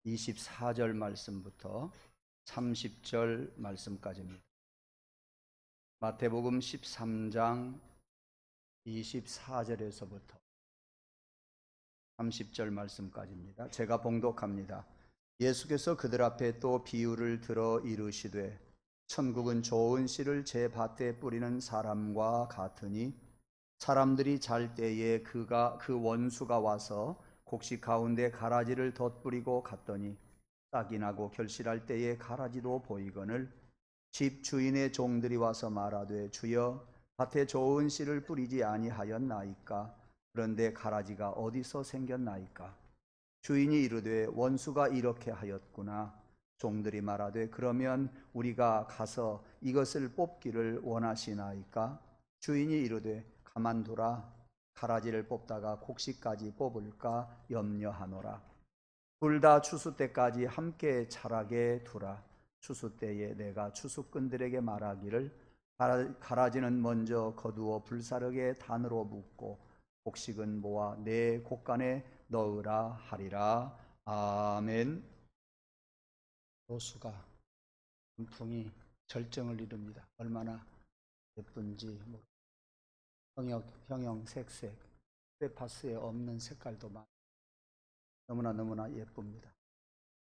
24절 말씀부터 30절 말씀까지입니다. 마태복음 13장 24절에서부터 30절 말씀까지입니다. 제가 봉독합니다. 예수께서 그들 앞에 또 비유를 들어 이르시되 천국은 좋은 씨를 제 밭에 뿌리는 사람과 같으니 사람들이 잘 때에 그 원수가 와서 곡식 가운데 가라지를 덧뿌리고 갔더니 싹이 나고 결실할 때에 가라지도 보이거늘 집 주인의 종들이 와서 말하되 주여 밭에 좋은 씨를 뿌리지 아니하였나이까? 그런데 가라지가 어디서 생겼나이까? 주인이 이르되 원수가 이렇게 하였구나. 종들이 말하되 그러면 우리가 가서 이것을 뽑기를 원하시나이까? 주인이 이르되 가만두라. 가라지를 뽑다가 곡식까지 뽑을까 염려하노라. 둘 다 추수 때까지 함께 자라게 두라. 추수 때에 내가 추수꾼들에게 말하기를 가라지는 먼저 거두어 불사르게 단으로 묶고 곡식은 모아 내 곡간에 넣으라 하리라. 아멘. 여수가 분풍이 절정을 이룹니다. 얼마나 예쁜지 형형색색 페파스에 없는 색깔도 많고 너무나 예쁩니다.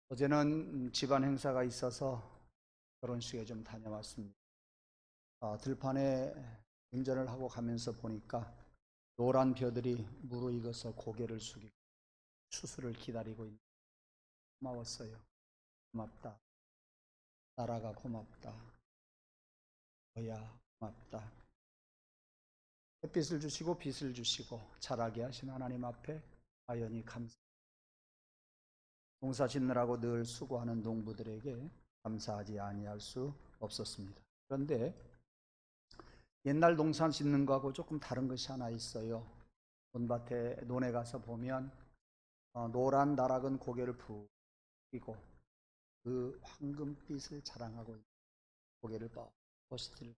어제는 집안 행사가 있어서 결혼식에 좀 다녀왔습니다. 들판에 운전을 하고 가면서 보니까 노란 벼들이 무르익어서 고개를 숙이고 추수를 기다리고 있는, 고마웠어요. 고맙다. 나라가 고맙다. 너야 고맙다. 햇빛을 주시고 빛을 주시고 자라게 하신 하나님 앞에 아연히 감사. 농사 짓느라고 늘 수고하는 농부들에게 감사하지 아니할 수 없었습니다. 그런데 옛날 농사 짓는 거하고 조금 다른 것이 하나 있어요. 논밭에 논에 가서 보면 노란 나락은 고개를 푹 펴고 그 황금빛을 자랑하고 있는 고개를 뻣뻣이 들고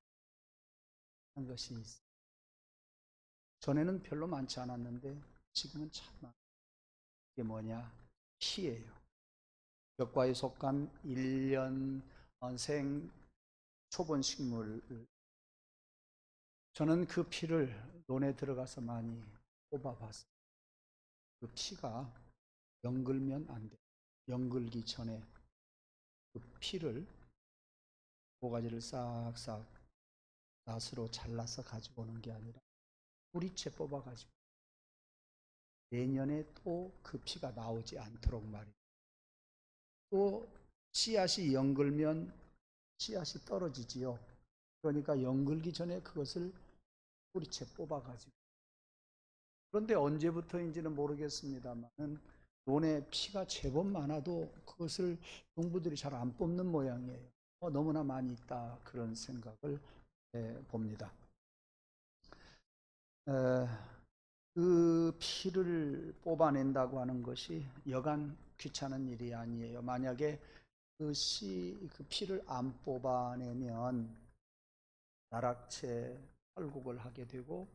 하는 것이 있어요. 전에는 별로 많지 않았는데 지금은 참 많아요. 이게 뭐냐? 피예요. 벽과에 속한 1년생 초본 식물. 저는 그 피를 논에 들어가서 많이 뽑아봤어요. 그 피가 연글면 안 돼요. 연글기 전에 그 피를 모가지를 싹싹 낫으로 잘라서 가지고 오는 게 아니라 뿌리채 뽑아가지고 내년에 또 그 피가 나오지 않도록 말이에요. 또 씨앗이 연글면 씨앗이 떨어지지요. 그러니까 연글기 전에 그것을 뿌리채 뽑아가지고, 그런데 언제부터인지는 모르겠습니다만 논에 피가 제법 많아도 그것을 농부들이 잘 안 뽑는 모양이에요. 너무나 많이 있다, 그런 생각을 봅니다. 그 피를 뽑아낸다고 하는 것이 여간 귀찮은 일이 아니에요. 만약에 그 피를 안 뽑아내면 나락채 탈곡을 하게 되고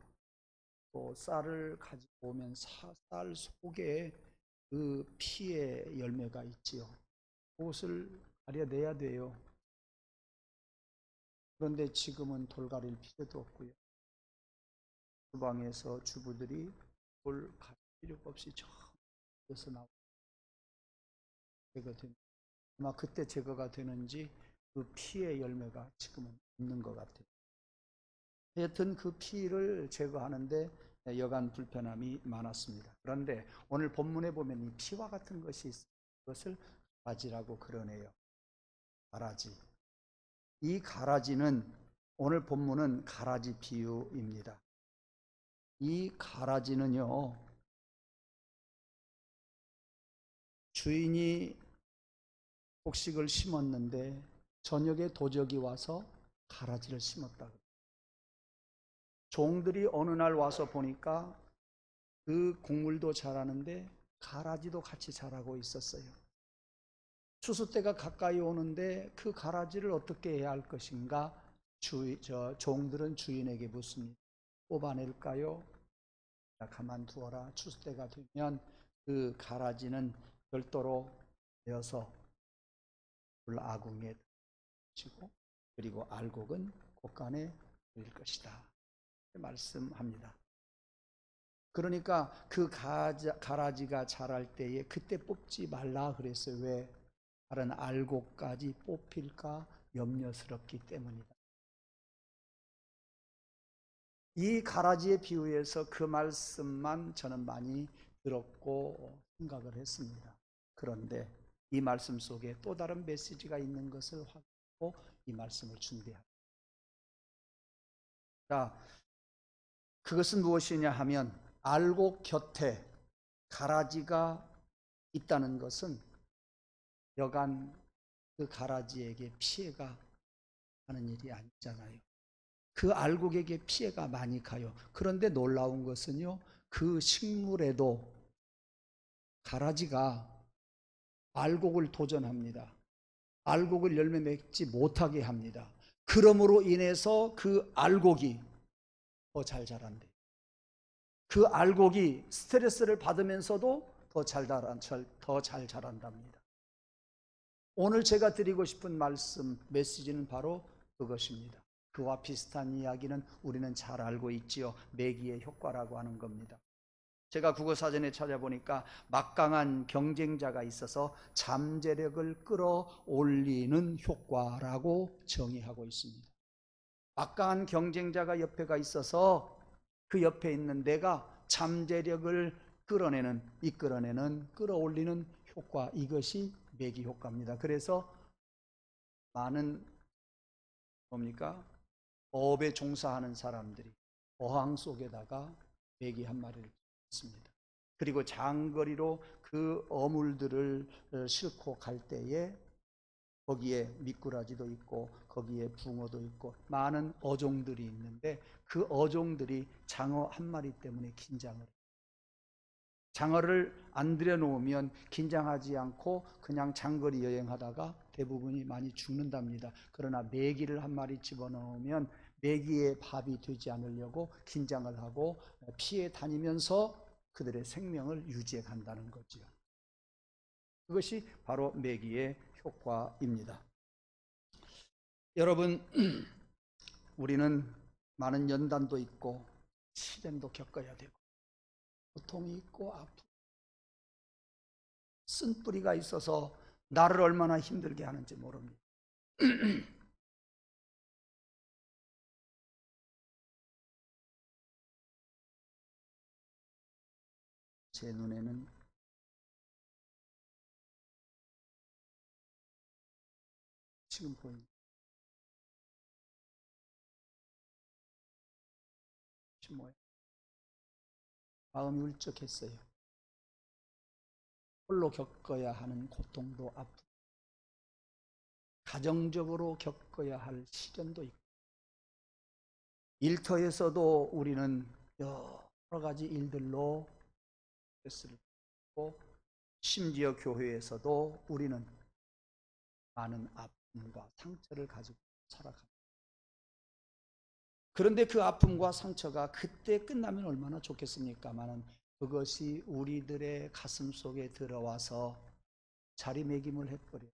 또 쌀을 가지고 오면 쌀 속에 그 피의 열매가 있지요. 그것을 가려내야 돼요. 그런데 지금은 돌 가릴 필요도 없고요. 주방에서 주부들이 돌 가릴 필요가 없이 저에서 나오고 아마 그때 제거가 되는지 그 피의 열매가 지금은 없는 것 같아요. 하여튼 그 피를 제거하는데 여간 불편함이 많았습니다. 그런데 오늘 본문에 보면 이 피와 같은 것이 있어요. 그것을 가라지라고 그러네요. 가라지. 이 가라지는, 오늘 본문은 가라지 비유입니다. 이 가라지는요, 주인이 곡식을 심었는데 저녁에 도적이 와서 가라지를 심었다고. 종들이 어느 날 와서 보니까 그 곡물도 자라는데 가라지도 같이 자라고 있었어요. 추수 때가 가까이 오는데 그 가라지를 어떻게 해야 할 것인가? 종들은 주인에게 묻습니다. 뽑아낼까요? 가만두어라. 추수 때가 되면 그 가라지는 별도로 되어서 불아궁에 치고 그리고 알곡은 곳간에 들릴 것이다 말씀합니다. 그러니까 그 가라지가 자랄 때에 그때 뽑지 말라 그랬어요. 왜? 다른 알곡까지 뽑힐까 염려스럽기 때문이다. 이 가라지의 비유에서 그 말씀만 저는 많이 들었고 생각을 했습니다. 그런데 이 말씀 속에 또 다른 메시지가 있는 것을 확인하고 이 말씀을 준비합니다. 자, 그것은 무엇이냐 하면 알곡 곁에 가라지가 있다는 것은 여간 그 가라지에게 피해가 가는 일이 아니잖아요. 그 알곡에게 피해가 많이 가요. 그런데 놀라운 것은요, 그 식물에도 가라지가 알곡을 도전합니다. 알곡을 열매 맺지 못하게 합니다. 그러므로 인해서 그 알곡이 더 잘 자란대요. 그 알곡이 스트레스를 받으면서도 더 잘 자란답니다. 오늘 제가 드리고 싶은 말씀, 메시지는 바로 그것입니다. 그와 비슷한 이야기는 우리는 잘 알고 있지요. 매기의 효과라고 하는 겁니다. 제가 국어사전에 찾아보니까 막강한 경쟁자가 있어서 잠재력을 끌어올리는 효과라고 정의하고 있습니다. 막강한 경쟁자가 옆에가 있어서 그 옆에 있는 내가 잠재력을 이끌어내는 끌어올리는 효과, 이것이 매기 효과입니다. 그래서 많은 어업에 종사하는 사람들이 어항 속에다가 매기 한 마리를 습니다. 그리고 장거리로 그 어물들을 싣고 갈 때에 거기에 미꾸라지도 있고 거기에 붕어도 있고 많은 어종들이 있는데 그 어종들이 장어 한 마리 때문에 긴장을 해요. 장어를 안 들여놓으면 긴장하지 않고 그냥 장거리 여행하다가 대부분이 많이 죽는답니다. 그러나 메기를 한 마리 집어넣으면 메기의 밥이 되지 않으려고 긴장을 하고 피해 다니면서 그들의 생명을 유지해 간다는 거죠. 그것이 바로 메기의 효과입니다. 여러분, 우리는 많은 연단도 있고 시련도 겪어야 되고 고통이 있고 아픔, 쓴뿌리가 있어서 나를 얼마나 힘들게 하는지 모릅니다. 제 눈에는 지금 보입니다. 마음이 울적했어요. 홀로 겪어야 하는 고통도 아프고 가정적으로 겪어야 할 시련도 있고 일터에서도 우리는 여러 가지 일들로 스트레스를 받고 심지어 교회에서도 우리는 많은 아픔과 상처를 가지고 살아갑니다. 그런데 그 아픔과 상처가 그때 끝나면 얼마나 좋겠습니까마는 그것이 우리들의 가슴 속에 들어와서 자리매김을 해버려요.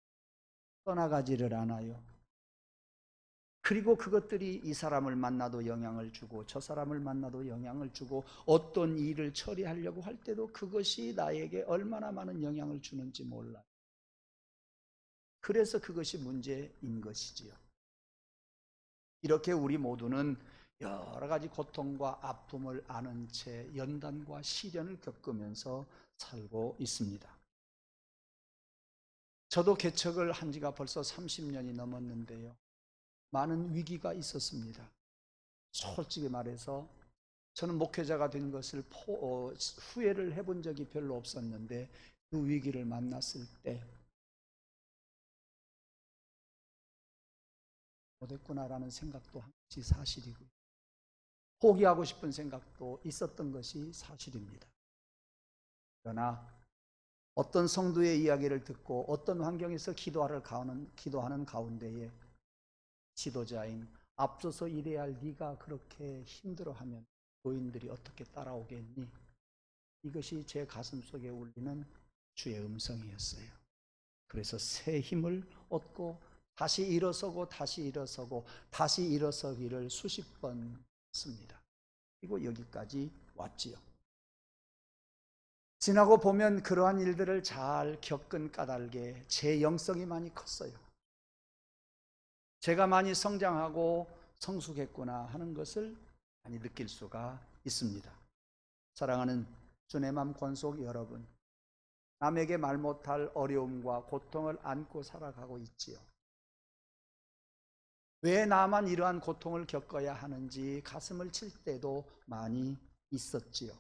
떠나가지를 않아요. 그리고 그것들이 이 사람을 만나도 영향을 주고 저 사람을 만나도 영향을 주고 어떤 일을 처리하려고 할 때도 그것이 나에게 얼마나 많은 영향을 주는지 몰라요. 그래서 그것이 문제인 것이지요. 이렇게 우리 모두는 여러 가지 고통과 아픔을 아는 채 연단과 시련을 겪으면서 살고 있습니다. 저도 개척을 한 지가 벌써 30년이 넘었는데요. 많은 위기가 있었습니다. 솔직히 말해서 저는 목회자가 된 것을 후회를 해본 적이 별로 없었는데 그 위기를 만났을 때 못했구나라는 생각도 한것이 사실이고요. 포기하고 싶은 생각도 있었던 것이 사실입니다. 그러나 어떤 성도의 이야기를 듣고 어떤 환경에서 기도하는 가운데에 지도자인 앞서서 일해야 할 네가 그렇게 힘들어하면 교인들이 어떻게 따라오겠니? 이것이 제 가슴 속에 울리는 주의 음성이었어요. 그래서 새 힘을 얻고 다시 일어서고 다시 일어서고 다시 일어서기를 수십 번 했습니다. 그리고 여기까지 왔지요. 지나고 보면 그러한 일들을 잘 겪은 까닭에 제 영성이 많이 컸어요. 제가 많이 성장하고 성숙했구나 하는 것을 많이 느낄 수가 있습니다. 사랑하는 주의 맘 권속 여러분, 남에게 말 못할 어려움과 고통을 안고 살아가고 있지요. 왜 나만 이러한 고통을 겪어야 하는지 가슴을 칠 때도 많이 있었지요.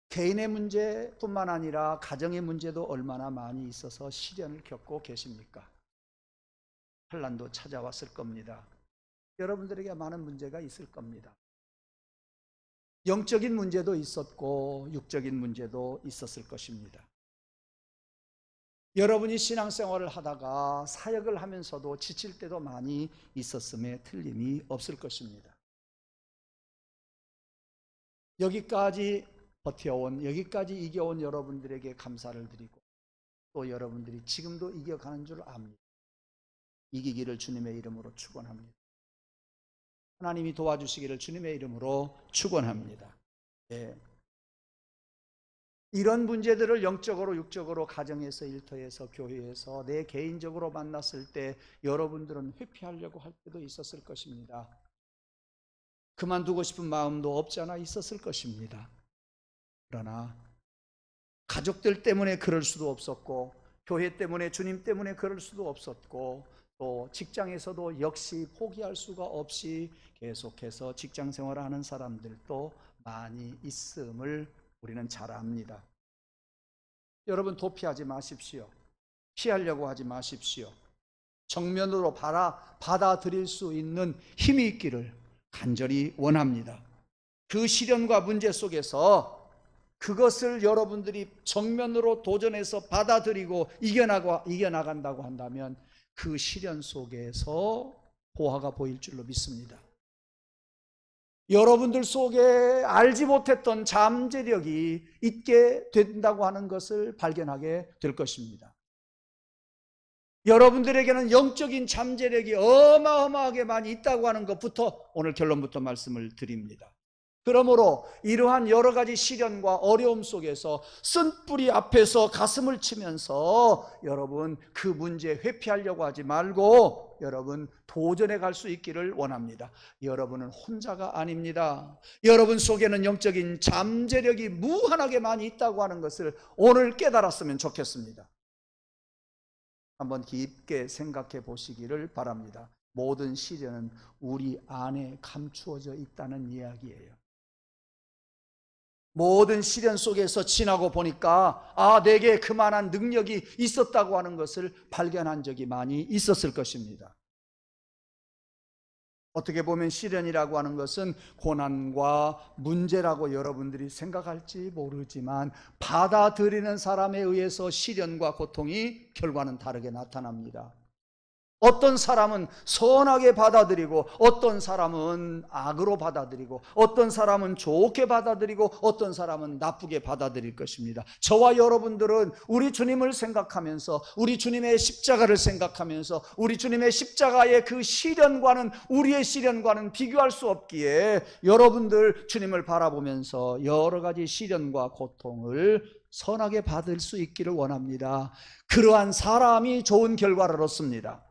개인의 문제뿐만 아니라 가정의 문제도 얼마나 많이 있어서 시련을 겪고 계십니까? 환난도 찾아왔을 겁니다. 여러분들에게 많은 문제가 있을 겁니다. 영적인 문제도 있었고 육적인 문제도 있었을 것입니다. 여러분이 신앙생활을 하다가 사역을 하면서도 지칠 때도 많이 있었음에 틀림이 없을 것입니다. 여기까지 버텨온, 여기까지 이겨온 여러분들에게 감사를 드리고 또 여러분들이 지금도 이겨가는 줄 압니다. 이기기를 주님의 이름으로 축원합니다. 하나님이 도와주시기를 주님의 이름으로 축원합니다. 네. 이런 문제들을 영적으로 육적으로 가정에서 일터에서 교회에서 내 개인적으로 만났을 때 여러분들은 회피하려고 할 때도 있었을 것입니다. 그만두고 싶은 마음도 없지 않아 있었을 것입니다. 그러나 가족들 때문에 그럴 수도 없었고 교회 때문에 주님 때문에 그럴 수도 없었고 또 직장에서도 역시 포기할 수가 없이 계속해서 직장 생활을 하는 사람들도 많이 있음을 우리는 잘 압니다. 여러분 도피하지 마십시오. 피하려고 하지 마십시오. 정면으로 받아들일 수 있는 힘이 있기를 간절히 원합니다. 그 시련과 문제 속에서 그것을 여러분들이 정면으로 도전해서 받아들이고 이겨나간다고 한다면 그 시련 속에서 보화가 보일 줄로 믿습니다. 여러분들 속에 알지 못했던 잠재력이 있게 된다고 하는 것을 발견하게 될 것입니다. 여러분들에게는 영적인 잠재력이 어마어마하게 많이 있다고 하는 것부터 오늘 결론부터 말씀을 드립니다. 그러므로 이러한 여러 가지 시련과 어려움 속에서 쓴뿌리 앞에서 가슴을 치면서 여러분 그 문제 회피하려고 하지 말고 여러분 도전해 갈 수 있기를 원합니다. 여러분은 혼자가 아닙니다. 여러분 속에는 영적인 잠재력이 무한하게 많이 있다고 하는 것을 오늘 깨달았으면 좋겠습니다. 한번 깊게 생각해 보시기를 바랍니다. 모든 시련은 우리 안에 감추어져 있다는 이야기예요. 모든 시련 속에서 지나고 보니까 내게 그만한 능력이 있었다고 하는 것을 발견한 적이 많이 있었을 것입니다. 어떻게 보면 시련이라고 하는 것은 고난과 문제라고 여러분들이 생각할지 모르지만 받아들이는 사람에 의해서 시련과 고통이 결과는 다르게 나타납니다. 어떤 사람은 선하게 받아들이고 어떤 사람은 악으로 받아들이고 어떤 사람은 좋게 받아들이고 어떤 사람은 나쁘게 받아들일 것입니다. 저와 여러분들은 우리 주님을 생각하면서 우리 주님의 십자가를 생각하면서 우리 주님의 십자가의 그 시련과는 우리의 시련과는 비교할 수 없기에 여러분들 주님을 바라보면서 여러 가지 시련과 고통을 선하게 받을 수 있기를 원합니다. 그러한 사람이 좋은 결과를 얻습니다.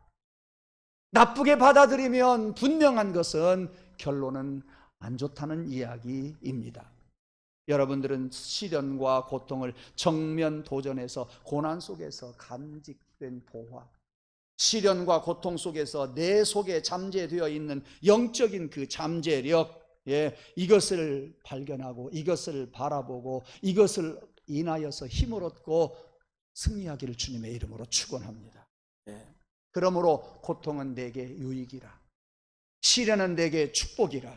나쁘게 받아들이면 분명한 것은 결론은 안 좋다는 이야기입니다. 여러분들은 시련과 고통을 정면 도전해서 고난 속에서 간직된 보화, 시련과 고통 속에서 내 속에 잠재되어 있는 영적인 그 잠재력, 이것을 발견하고 이것을 바라보고 이것을 인하여서 힘을 얻고 승리하기를 주님의 이름으로 축원합니다. 그러므로 고통은 내게 유익이라, 시련은 내게 축복이라,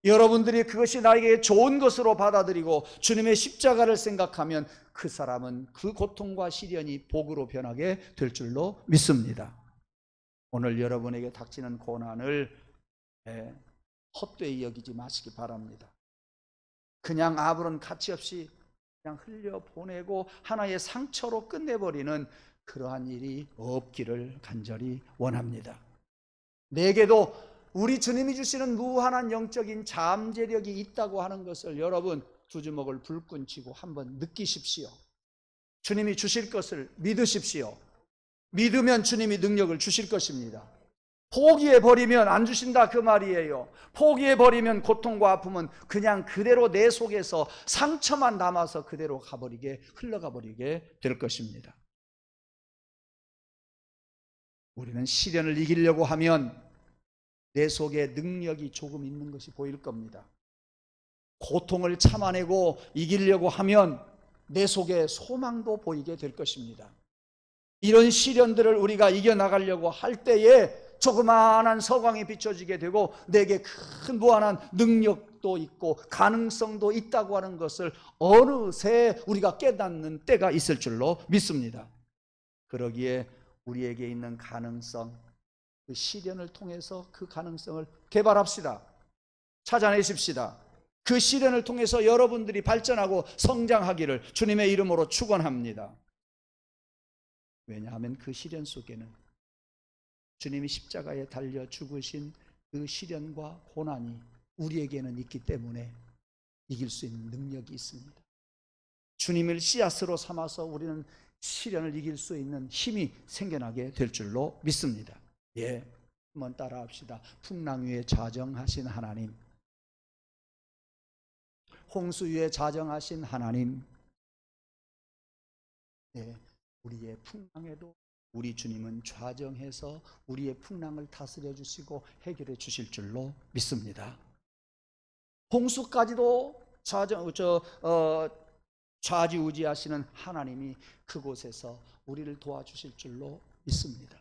여러분들이 그것이 나에게 좋은 것으로 받아들이고 주님의 십자가를 생각하면 그 사람은 그 고통과 시련이 복으로 변하게 될 줄로 믿습니다. 오늘 여러분에게 닥치는 고난을 헛되이 여기지 마시기 바랍니다. 그냥 아무런 가치 없이 그냥 흘려보내고 하나의 상처로 끝내버리는 그러한 일이 없기를 간절히 원합니다. 내게도 우리 주님이 주시는 무한한 영적인 잠재력이 있다고 하는 것을 여러분 두 주먹을 불끈 쥐고 한번 느끼십시오. 주님이 주실 것을 믿으십시오. 믿으면 주님이 능력을 주실 것입니다. 포기해버리면 안 주신다 그 말이에요. 포기해버리면 고통과 아픔은 그냥 그대로 내 속에서 상처만 남아서 그대로 흘러가버리게 될 것입니다. 우리는 시련을 이기려고 하면 내 속에 능력이 조금 있는 것이 보일 겁니다. 고통을 참아내고 이기려고 하면 내 속에 소망도 보이게 될 것입니다. 이런 시련들을 우리가 이겨나가려고 할 때에 조그마한 서광이 비춰지게 되고 내게 큰 무한한 능력도 있고 가능성도 있다고 하는 것을 어느새 우리가 깨닫는 때가 있을 줄로 믿습니다. 그러기에 우리에게 있는 가능성, 그 시련을 통해서 그 가능성을 개발합시다. 찾아내십시다. 그 시련을 통해서 여러분들이 발전하고 성장하기를 주님의 이름으로 축원합니다. 왜냐하면 그 시련 속에는 주님이 십자가에 달려 죽으신 그 시련과 고난이 우리에게는 있기 때문에 이길 수 있는 능력이 있습니다. 주님을 씨앗으로 삼아서 우리는 시련을 이길 수 있는 힘이 생겨나게 될 줄로 믿습니다. 예, 한번 따라합시다. 풍랑 위에 자정하신 하나님, 홍수 위에 자정하신 하나님, 예, 우리의 풍랑에도 우리 주님은 좌정해서 우리의 풍랑을 다스려 주시고 해결해 주실 줄로 믿습니다. 홍수까지도 좌지우지하시는 하나님이 그곳에서 우리를 도와주실 줄로 믿습니다.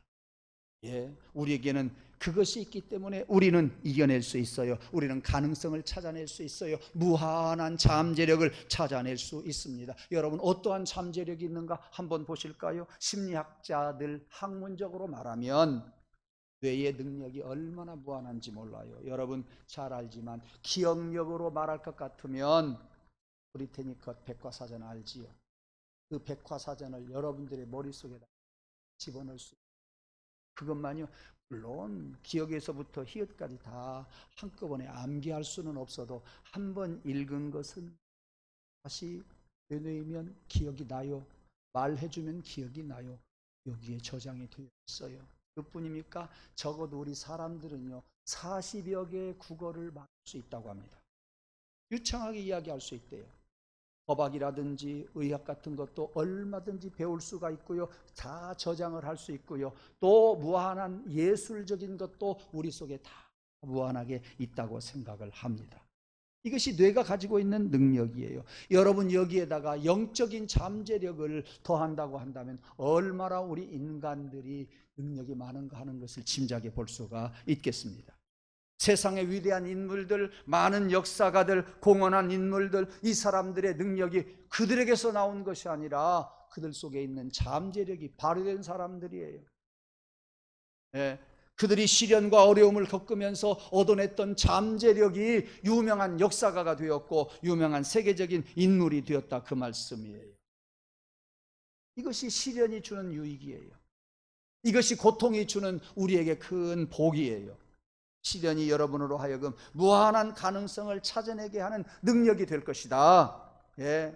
예, 우리에게는 그것이 있기 때문에 우리는 이겨낼 수 있어요. 우리는 가능성을 찾아낼 수 있어요. 무한한 잠재력을 찾아낼 수 있습니다. 여러분 어떠한 잠재력이 있는가 한번 보실까요? 심리학자들 학문적으로 말하면 뇌의 능력이 얼마나 무한한지 몰라요. 여러분 잘 알지만 기억력으로 말할 것 같으면 브리테니컷 백과사전 알지요? 그 백과사전을 여러분들의 머릿속에다 집어넣을 수 있어요. 그것만요, 물론 기억에서부터 히읗까지 다 한꺼번에 암기할 수는 없어도 한 번 읽은 것은 다시 되뇌이면 기억이 나요. 말해주면 기억이 나요. 여기에 저장이 되어 있어요. 그뿐입니까? 적어도 우리 사람들은요 40여 개의 국어를 말할 수 있다고 합니다. 유창하게 이야기할 수 있대요. 법학이라든지 의학 같은 것도 얼마든지 배울 수가 있고요. 다 저장을 할 수 있고요. 또 무한한 예술적인 것도 우리 속에 다 무한하게 있다고 생각을 합니다. 이것이 뇌가 가지고 있는 능력이에요. 여러분 여기에다가 영적인 잠재력을 더한다고 한다면 얼마나 우리 인간들이 능력이 많은가 하는 것을 짐작해 볼 수가 있겠습니다. 세상의 위대한 인물들, 많은 역사가들, 공헌한 인물들, 이 사람들의 능력이 그들에게서 나온 것이 아니라 그들 속에 있는 잠재력이 발휘된 사람들이에요. 예, 그들이 시련과 어려움을 겪으면서 얻어냈던 잠재력이 유명한 역사가가 되었고 유명한 세계적인 인물이 되었다 그 말씀이에요. 이것이 시련이 주는 유익이에요. 이것이 고통이 주는 우리에게 큰 복이에요. 시련이 여러분으로 하여금 무한한 가능성을 찾아내게 하는 능력이 될 것이다. 예.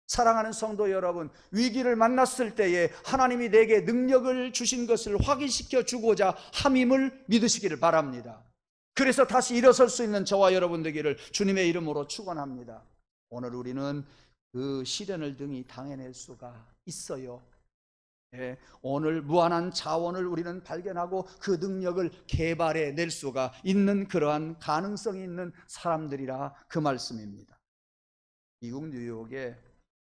사랑하는 성도 여러분, 위기를 만났을 때에 하나님이 내게 능력을 주신 것을 확인시켜 주고자 함임을 믿으시기를 바랍니다. 그래서 다시 일어설 수 있는 저와 여러분 되기를 주님의 이름으로 축원합니다. 오늘 우리는 그 시련을 등이 당해낼 수가 있어요. 예, 오늘 무한한 자원을 우리는 발견하고 그 능력을 개발해 낼 수가 있는 그러한 가능성이 있는 사람들이라 그 말씀입니다. 미국 뉴욕의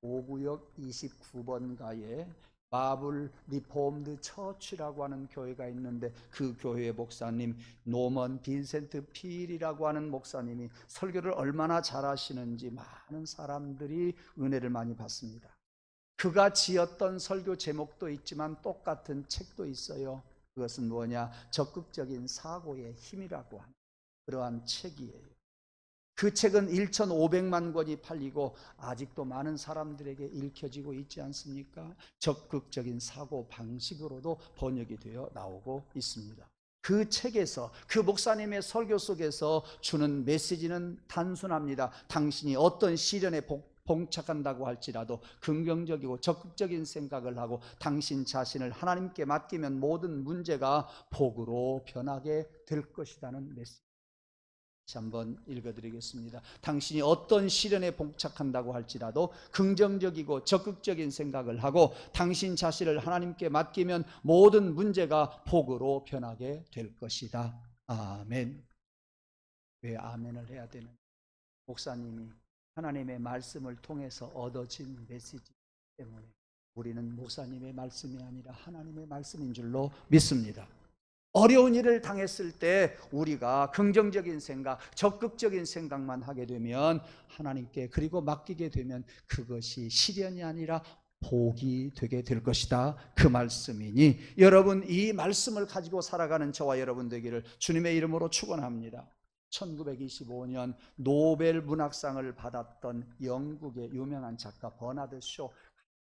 5구역 29번가에 마블 리폼드 처치라고 하는 교회가 있는데 그 교회의 목사님 노먼 빈센트 필이라고 하는 목사님이 설교를 얼마나 잘하시는지 많은 사람들이 은혜를 많이 받습니다. 그가 지었던 설교 제목도 있지만 똑같은 책도 있어요. 그것은 뭐냐? 적극적인 사고의 힘이라고 하는 그러한 책이에요. 그 책은 1,500만 권이 팔리고 아직도 많은 사람들에게 읽혀지고 있지 않습니까? 적극적인 사고 방식으로도 번역이 되어 나오고 있습니다. 그 책에서, 그 목사님의 설교 속에서 주는 메시지는 단순합니다. 당신이 어떤 시련에 봉착한다고 할지라도 긍정적이고 적극적인 생각을 하고 당신 자신을 하나님께 맡기면 모든 문제가 복으로 변하게 될 것이라는 메시지. 다시 한번 읽어드리겠습니다. 당신이 어떤 시련에 봉착한다고 할지라도 긍정적이고 적극적인 생각을 하고 당신 자신을 하나님께 맡기면 모든 문제가 복으로 변하게 될 것이다. 아멘. 왜 아멘을 해야 되는? 목사님이 하나님의 말씀을 통해서 얻어진 메시지 때문에 우리는 목사님의 말씀이 아니라 하나님의 말씀인 줄로 믿습니다. 어려운 일을 당했을 때 우리가 긍정적인 생각, 적극적인 생각만 하게 되면 하나님께 그리고 맡기게 되면 그것이 시련이 아니라 복이 되게 될 것이다. 그 말씀이니 여러분, 이 말씀을 가지고 살아가는 저와 여러분 되기를 주님의 이름으로 축원합니다. 1925년 노벨 문학상을 받았던 영국의 유명한 작가 버나드 쇼,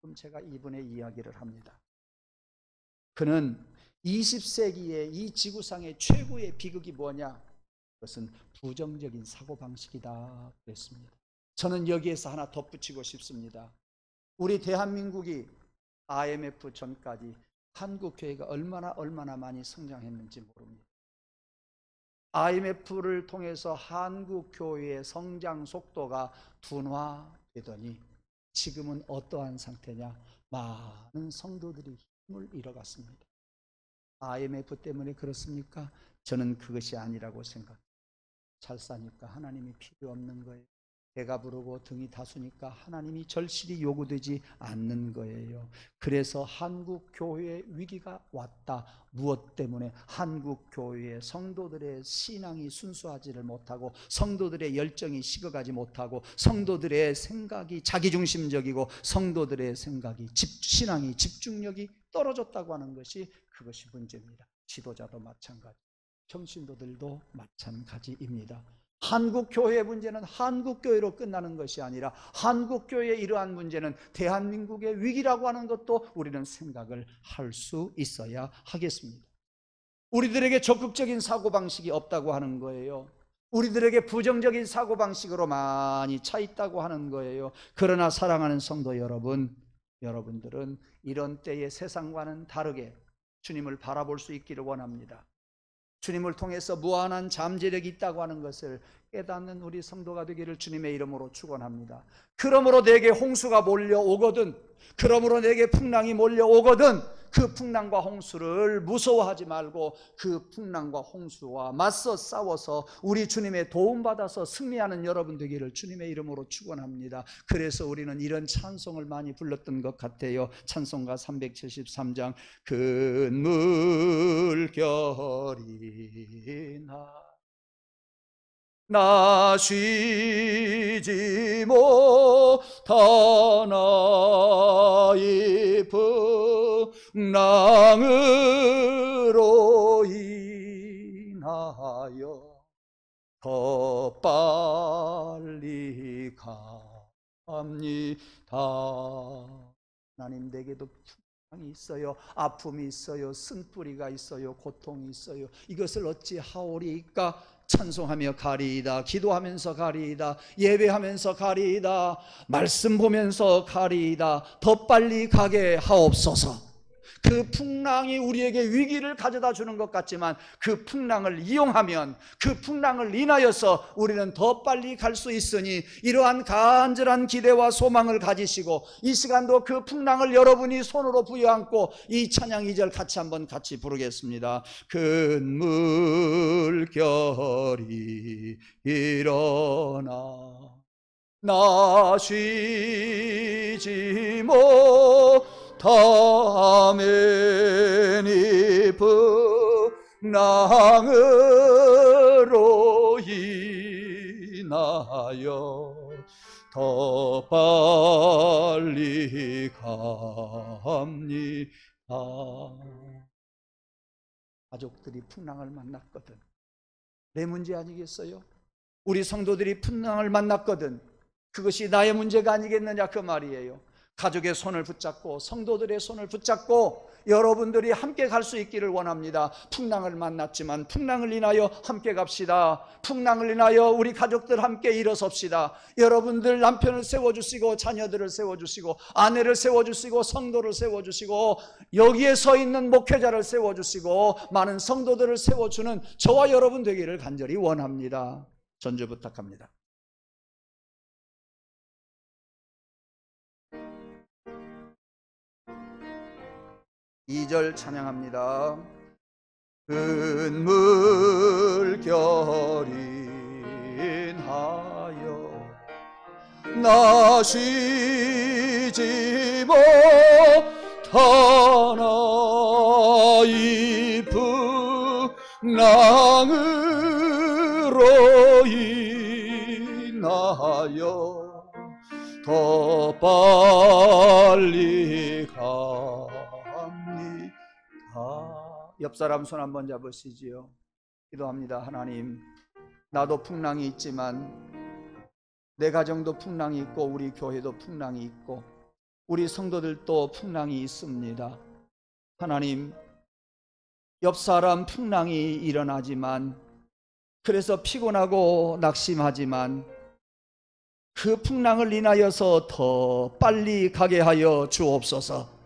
가끔 제가 이분의 이야기를 합니다. 그는 20세기의 이 지구상의 최고의 비극이 뭐냐? 그것은 부정적인 사고방식이다 그랬습니다. 저는 여기에서 하나 덧붙이고 싶습니다. 우리 대한민국이 IMF 전까지 한국교회가 얼마나 많이 성장했는지 모릅니다. IMF를 통해서 한국교회의 성장 속도가 둔화되더니 지금은 어떠한 상태냐? 많은 성도들이 힘을 잃어갔습니다. IMF 때문에 그렇습니까? 저는 그것이 아니라고 생각합니다. 잘 사니까 하나님이 필요 없는 거예요. 배가 부르고 등이 다수니까 하나님이 절실히 요구되지 않는 거예요. 그래서 한국 교회의 위기가 왔다. 무엇 때문에? 한국 교회의 성도들의 신앙이 순수하지를 못하고 성도들의 열정이 식어가지 못하고 성도들의 생각이 자기중심적이고 성도들의 생각이 신앙이 집중력이 떨어졌다고 하는 것이 그것이 문제입니다. 지도자도 마찬가지, 평신도들도 마찬가지입니다. 한국교회의 문제는 한국교회로 끝나는 것이 아니라 한국교회의 이러한 문제는 대한민국의 위기라고 하는 것도 우리는 생각을 할 수 있어야 하겠습니다. 우리들에게 적극적인 사고방식이 없다고 하는 거예요. 우리들에게 부정적인 사고방식으로 많이 차 있다고 하는 거예요. 그러나 사랑하는 성도 여러분, 여러분들은 이런 때의 세상과는 다르게 주님을 바라볼 수 있기를 원합니다. 주님을 통해서 무한한 잠재력이 있다고 하는 것을 깨닫는 우리 성도가 되기를 주님의 이름으로 축원합니다. 그러므로 내게 홍수가 몰려오거든, 그러므로 내게 풍랑이 몰려오거든 그 풍랑과 홍수를 무서워하지 말고 그 풍랑과 홍수와 맞서 싸워서 우리 주님의 도움받아서 승리하는 여러분 되기를 주님의 이름으로 축원합니다. 그래서 우리는 이런 찬송을 많이 불렀던 것 같아요. 찬송가 373장 큰 물결이 나 쉬지 못하나 이 풍랑으로 인하여 더 빨리 갑니다. 하나님, 내게도 풍랑이 있어요. 아픔이 있어요. 쓴뿌리가 있어요. 고통이 있어요. 이것을 어찌 하오리까? 찬송하며 가리이다. 기도하면서 가리이다. 예배하면서 가리이다. 말씀 보면서 가리이다. 더 빨리 가게 하옵소서. 그 풍랑이 우리에게 위기를 가져다 주는 것 같지만 그 풍랑을 이용하면, 그 풍랑을 인하여서 우리는 더 빨리 갈 수 있으니 이러한 간절한 기대와 소망을 가지시고 이 시간도 그 풍랑을 여러분이 손으로 부여안고 이 찬양 2절 같이 부르겠습니다. 큰 물결이 일어나 나 쉬지 못하면 이 풍랑으로 인하여 더 빨리 갑니다. 가족들이 풍랑을 만났거든. 내 문제 아니겠어요? 우리 성도들이 풍랑을 만났거든 그것이 나의 문제가 아니겠느냐 그 말이에요. 가족의 손을 붙잡고 성도들의 손을 붙잡고 여러분들이 함께 갈 수 있기를 원합니다. 풍랑을 만났지만 풍랑을 인하여 함께 갑시다. 풍랑을 인하여 우리 가족들 함께 일어섭시다. 여러분들 남편을 세워주시고 자녀들을 세워주시고 아내를 세워주시고 성도를 세워주시고 여기에 서 있는 목회자를 세워주시고 많은 성도들을 세워주는 저와 여러분 되기를 간절히 원합니다. 전주 부탁합니다. 2절 찬양합니다. 큰 물결 인하여 나 쉬지 못하나 이 풍랑으로 인하여 더 빨리 옆 사람 손 한번 잡으시지요. 기도합니다. 하나님, 나도 풍랑이 있지만 내 가정도 풍랑이 있고 우리 교회도 풍랑이 있고 우리 성도들도 풍랑이 있습니다. 하나님, 옆 사람 풍랑이 일어나지만 그래서 피곤하고 낙심하지만 그 풍랑을 인하여서 더 빨리 가게 하여 주옵소서.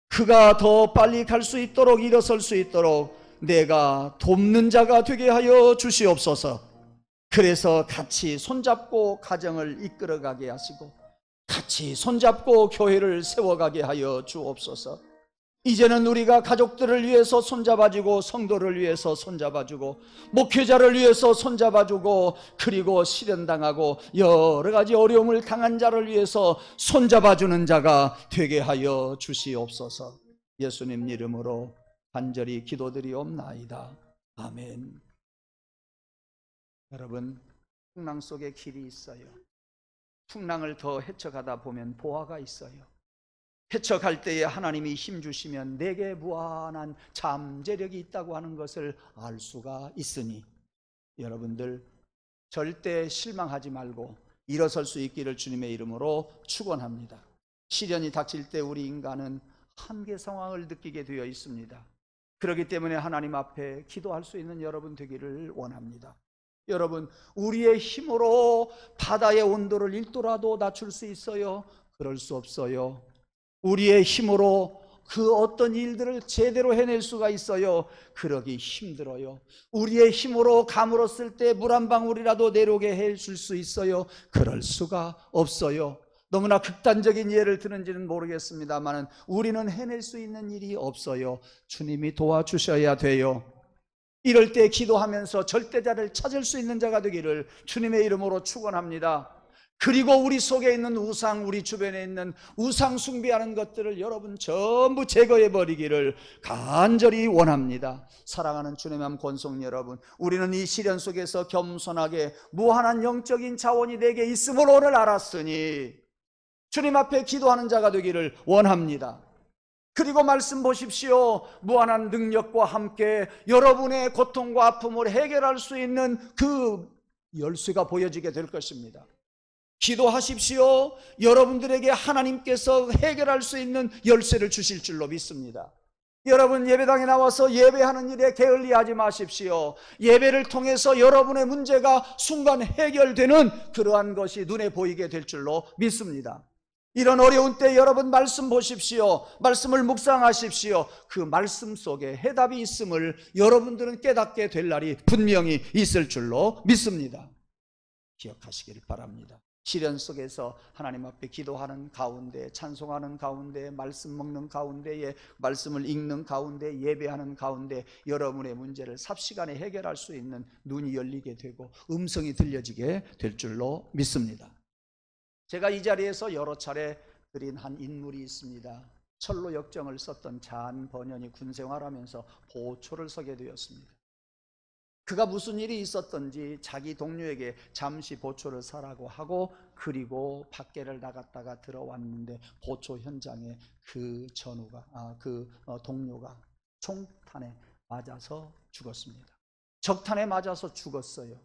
그가 더 빨리 갈 수 있도록 일어설 수 있도록 내가 돕는 자가 되게 하여 주시옵소서. 그래서 같이 손잡고 가정을 이끌어가게 하시고 같이 손잡고 교회를 세워가게 하여 주옵소서. 이제는 우리가 가족들을 위해서 손잡아주고 성도를 위해서 손잡아주고 목회자를 위해서 손잡아주고 그리고 실현당하고 여러 가지 어려움을 당한 자를 위해서 손잡아주는 자가 되게 하여 주시옵소서. 예수님 이름으로 간절히 기도드리옵나이다. 아멘. 여러분, 풍랑 속에 길이 있어요. 풍랑을 더 헤쳐가다 보면 보화가 있어요. 헤쳐갈 때에 하나님이 힘주시면 내게 무한한 잠재력이 있다고 하는 것을 알 수가 있으니 여러분들 절대 실망하지 말고 일어설 수 있기를 주님의 이름으로 축원합니다. 시련이 닥칠 때 우리 인간은 한계 상황을 느끼게 되어 있습니다. 그렇기 때문에 하나님 앞에 기도할 수 있는 여러분 되기를 원합니다. 여러분, 우리의 힘으로 바다의 온도를 1도라도 낮출 수 있어요? 그럴 수 없어요. 우리의 힘으로 그 어떤 일들을 제대로 해낼 수가 있어요? 그러기 힘들어요. 우리의 힘으로 가물었을 때 물 한 방울이라도 내려오게 해줄 수 있어요? 그럴 수가 없어요. 너무나 극단적인 예를 드는지는 모르겠습니다만 우리는 해낼 수 있는 일이 없어요. 주님이 도와주셔야 돼요. 이럴 때 기도하면서 절대자를 찾을 수 있는 자가 되기를 주님의 이름으로 축원합니다. 그리고 우리 속에 있는 우상, 우리 주변에 있는 우상 숭배하는 것들을 여러분 전부 제거해 버리기를 간절히 원합니다. 사랑하는 주님의 권속 여러분, 우리는 이 시련 속에서 겸손하게 무한한 영적인 자원이 내게 있음을 오늘 알았으니 주님 앞에 기도하는 자가 되기를 원합니다. 그리고 말씀 보십시오. 무한한 능력과 함께 여러분의 고통과 아픔을 해결할 수 있는 그 열쇠가 보여지게 될 것입니다. 기도하십시오. 여러분들에게 하나님께서 해결할 수 있는 열쇠를 주실 줄로 믿습니다. 여러분, 예배당에 나와서 예배하는 일에 게을리하지 마십시오. 예배를 통해서 여러분의 문제가 순간 해결되는 그러한 것이 눈에 보이게 될 줄로 믿습니다. 이런 어려운 때 여러분 말씀 보십시오. 말씀을 묵상하십시오. 그 말씀 속에 해답이 있음을 여러분들은 깨닫게 될 날이 분명히 있을 줄로 믿습니다. 기억하시길 바랍니다. 시련 속에서 하나님 앞에 기도하는 가운데, 찬송하는 가운데, 말씀 먹는 가운데에, 말씀을 읽는 가운데, 예배하는 가운데 여러분의 문제를 삽시간에 해결할 수 있는 눈이 열리게 되고 음성이 들려지게 될 줄로 믿습니다. 제가 이 자리에서 여러 차례 드린 한 인물이 있습니다. 철로 역정을 썼던 잔 번연이 군생활하면서 보초를 서게 되었습니다. 그가 무슨 일이 있었던지 자기 동료에게 잠시 보초를 서라고 하고 그리고 밖에를 나갔다가 들어왔는데 보초 현장에 그 동료가 총탄에 맞아서 죽었습니다. 적탄에 맞아서 죽었어요.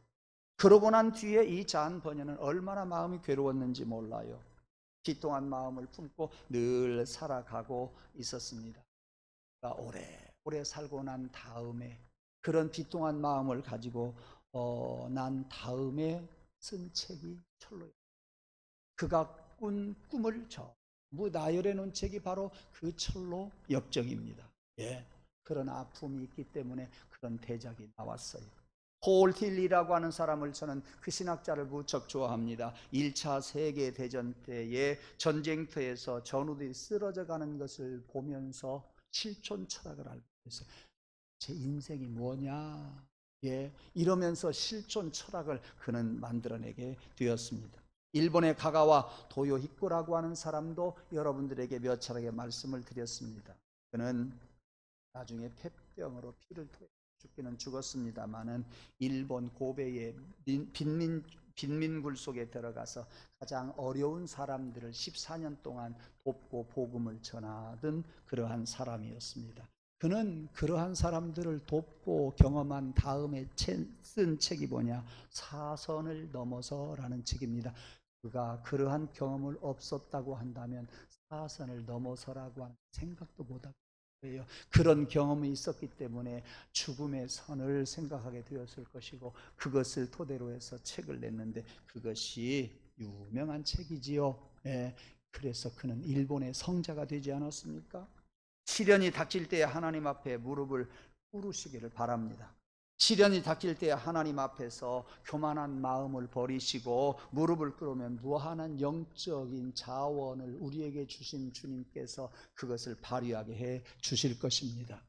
그러고 난 뒤에 이 잔 번연은 얼마나 마음이 괴로웠는지 몰라요. 비통한 마음을 품고 늘 살아가고 있었습니다. 오래 살고 난 다음에 그런 비통한 마음을 가지고 난 다음에 쓴 책이 철로예요. 그가 꾼 꿈을 전부 나열해 놓은 책이 바로 그 철로 역정입니다. 예, 그런 아픔이 있기 때문에 그런 대작이 나왔어요. 폴 틸리라고 하는 사람을 저는 그 신학자를 무척 좋아합니다. 1차 세계대전 때에 전쟁터에서 전우들이 쓰러져 가는 것을 보면서 실존 철학을 알고 있어요. 제 인생이 뭐냐, 예, 이러면서 실존 철학을 그는 만들어내게 되었습니다. 일본의 가가와 도요히코라고 하는 사람도 여러분들에게 몇 차례 말씀을 드렸습니다. 그는 나중에 폐병으로 피를 토해 죽기는 죽었습니다마는 일본 고베의 빈민굴 속에 들어가서 가장 어려운 사람들을 14년 동안 돕고 복음을 전하던 그러한 사람이었습니다. 그는 그러한 사람들을 돕고 경험한 다음에 쓴 책이 뭐냐, 사선을 넘어서라는 책입니다. 그가 그러한 경험을 없었다고 한다면 사선을 넘어서라고 하는 생각도 못하고, 그런 경험이 있었기 때문에 죽음의 선을 생각하게 되었을 것이고 그것을 토대로 해서 책을 냈는데 그것이 유명한 책이지요. 예, 그래서 그는 일본의 성자가 되지 않았습니까? 시련이 닥칠 때 하나님 앞에 무릎을 꿇으시기를 바랍니다. 시련이 닥칠 때 하나님 앞에서 교만한 마음을 버리시고 무릎을 꿇으면 무한한 영적인 자원을 우리에게 주신 주님께서 그것을 발휘하게 해 주실 것입니다.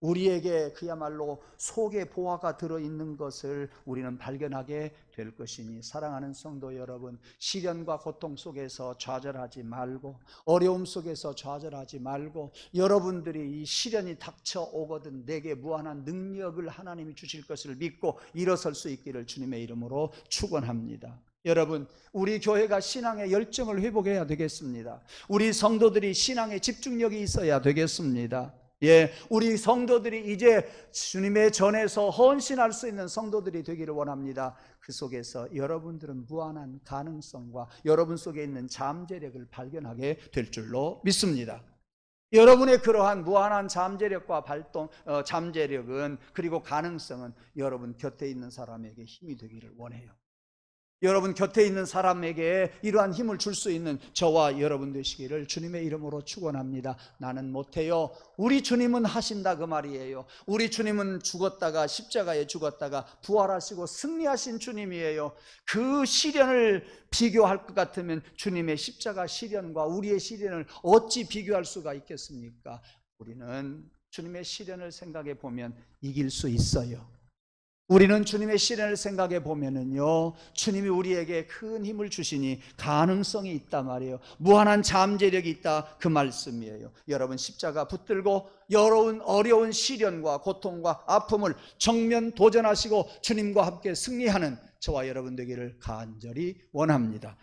우리에게 그야말로 속에 보화가 들어있는 것을 우리는 발견하게 될 것이니, 사랑하는 성도 여러분, 시련과 고통 속에서 좌절하지 말고, 어려움 속에서 좌절하지 말고, 여러분들이 이 시련이 닥쳐오거든 내게 무한한 능력을 하나님이 주실 것을 믿고 일어설 수 있기를 주님의 이름으로 축원합니다. 여러분, 우리 교회가 신앙의 열정을 회복해야 되겠습니다. 우리 성도들이 신앙의 집중력이 있어야 되겠습니다. 예, 우리 성도들이 이제 주님의 전에서 헌신할 수 있는 성도들이 되기를 원합니다. 그 속에서 여러분들은 무한한 가능성과 여러분 속에 있는 잠재력을 발견하게 될 줄로 믿습니다. 여러분의 그러한 무한한 잠재력과 잠재력은, 그리고 가능성은 여러분 곁에 있는 사람에게 힘이 되기를 원해요. 여러분 곁에 있는 사람에게 이러한 힘을 줄 수 있는 저와 여러분 되시기를 주님의 이름으로 축원합니다. 나는 못해요. 우리 주님은 하신다, 그 말이에요. 우리 주님은 죽었다가 십자가에 죽었다가 부활하시고 승리하신 주님이에요. 그 시련을 비교할 것 같으면 주님의 십자가 시련과 우리의 시련을 어찌 비교할 수가 있겠습니까? 우리는 주님의 시련을 생각해 보면 이길 수 있어요. 우리는 주님의 시련을 생각해 보면은요, 주님이 우리에게 큰 힘을 주시니 가능성이 있단 말이에요. 무한한 잠재력이 있다, 그 말씀이에요. 여러분 십자가 붙들고 어려운 시련과 고통과 아픔을 정면 도전하시고 주님과 함께 승리하는 저와 여러분 되기를 간절히 원합니다.